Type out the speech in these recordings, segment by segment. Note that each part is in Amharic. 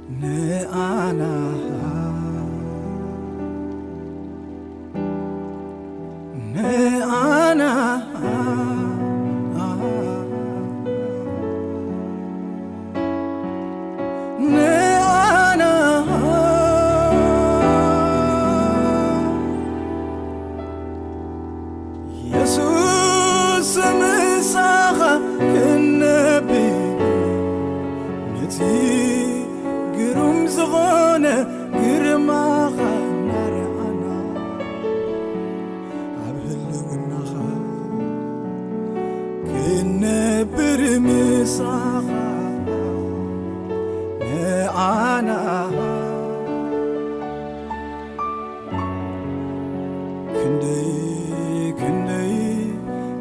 نأنا نأنا يسوس مساخة كالنبي نتي قرم زغونة قرماخة نرعنا عبهلوناخة كالنبر مساخة نعانا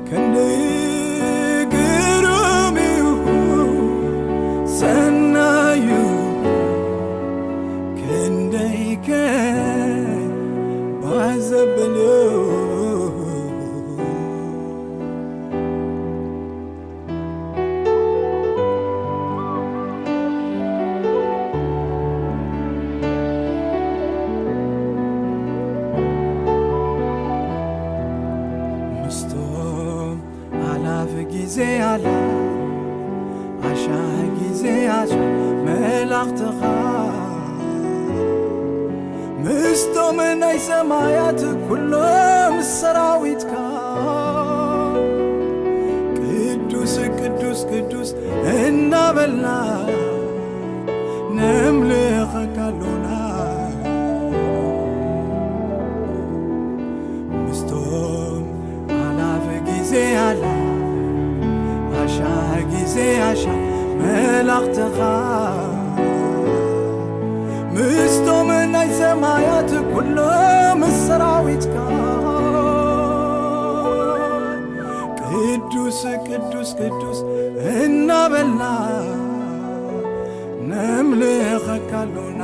كندي قرميو سنايو كندي كان بعزبلو ጊዜ አለ አሻ ጊዜ አሻ መላእክትኻ ምስቶም ናይ ሰማያት ኩሎም ሰራዊትካ ቅዱስ ቅዱስ ቅዱስ እናበልና ነምልኸካሎና ምስቶም አላፍ ጊዜ አለ አሻ ጊዜ አሻ መላእክትኻ ምስቶም ናይ ሰማያት ኩሎም ሰራዊትካ ቅዱስ ቅዱስ ቅዱስ እናበልና ነምልኸካሎና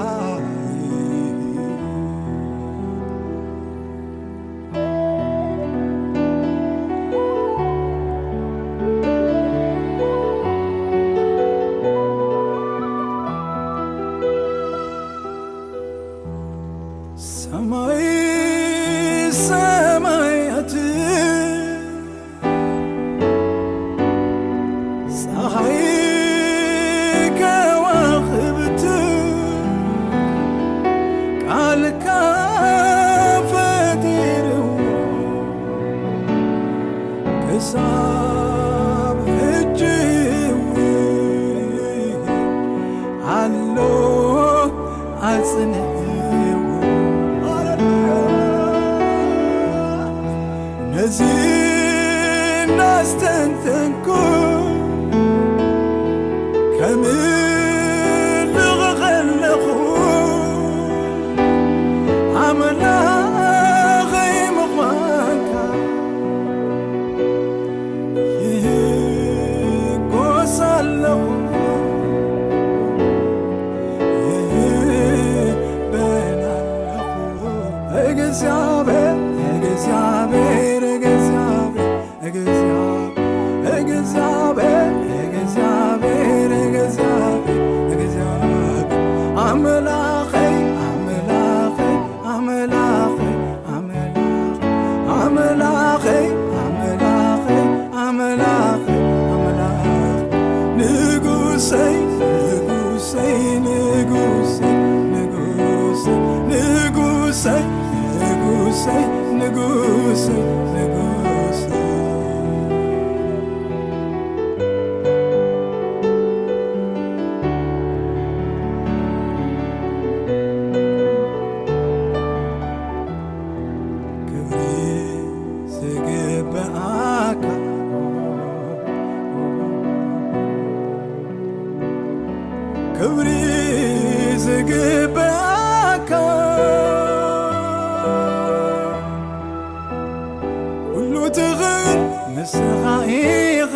ሰማይ ሰማያት ፀሐይ ከዋኽብት ቃልካ ፈጢርዎ ክሳብ ሕጂ ኣሎ አጽንዕ ነዚህ ናስተንተንኩ ከምልኽ ኸለኹ ኣምላኸይ ምዃንካ ይጎሳ ኣለኹ ይበና ኣለኹ እግዚአብሔር እግዚአብሔር አምላኸይ አምላኸይ አምላኸይ አምላኸይ አምላኸይ አምላኸይ ንጉሰይ ንጉሰይ ንጉሰይ ንጉሰይ ንጉሰይ ንጉሰይ ንጉሰይ ክብሪ ዝግብአካ ኩሉ ትኽእል ንስኻ ኢኻ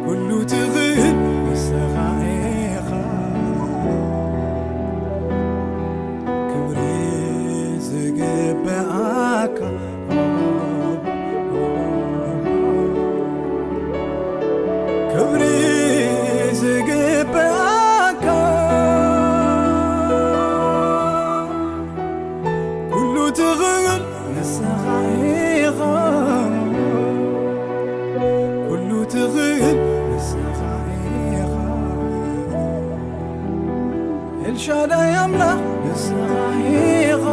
ኩሉ ትኽእል ንስኻ ኢኻ ክብሪ ዝግብአካ ክብሪ ዝግብአካ ኤልሻዳይ አምላኽ ንስኻ ኢኻ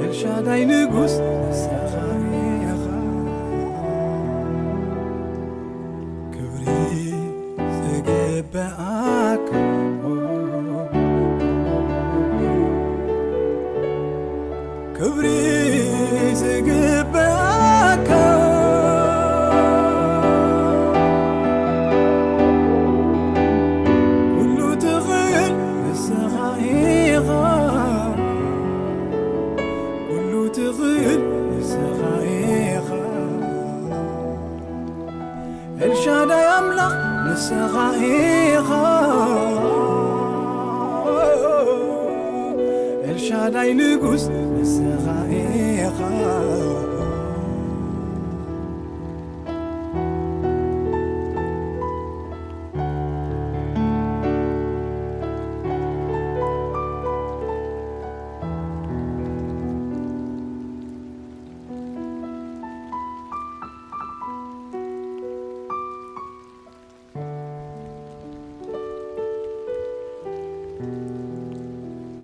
ኤልሻዳይ ንጉስ ንስኻ ኢኻ ክብሪ ዝግብኣካ ክብሪ ዝግብኣካ ኩሉ ትኽእል ንስኻ ኢኻ ኩሉ ትኽእል ንስኻ ኢኻ ኤልሻዳይ ኣምላኽ ንስኻ ኢኻ ኤልሻዳይ ንጉስ ንስኻ ኢኻ